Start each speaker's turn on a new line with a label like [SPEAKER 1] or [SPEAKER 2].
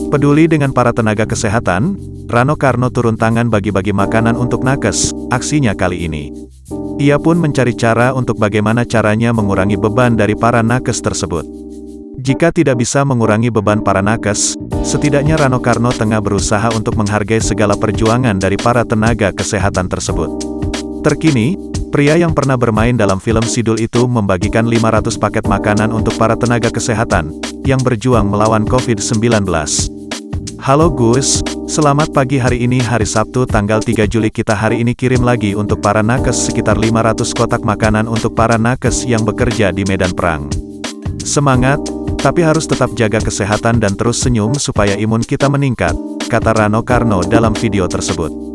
[SPEAKER 1] Peduli dengan para tenaga kesehatan, Rano Karno turun tangan bagi-bagi makanan untuk nakes, aksinya kali ini. Ia pun mencari cara untuk bagaimana caranya mengurangi beban dari para nakes tersebut. Jika tidak bisa mengurangi beban para nakes, setidaknya Rano Karno tengah berusaha untuk menghargai segala perjuangan dari para tenaga kesehatan tersebut. Terkini, pria yang pernah bermain dalam film Sidul itu membagikan 500 paket makanan untuk para tenaga kesehatan yang berjuang melawan COVID-19. Halo Gus, selamat pagi. Hari ini hari Sabtu tanggal 3 Juli, kita hari ini kirim lagi untuk para nakes sekitar 500 kotak makanan untuk para nakes yang bekerja di medan perang. Semangat, tapi harus tetap jaga kesehatan dan terus senyum supaya imun kita meningkat, kata Rano Karno dalam video tersebut.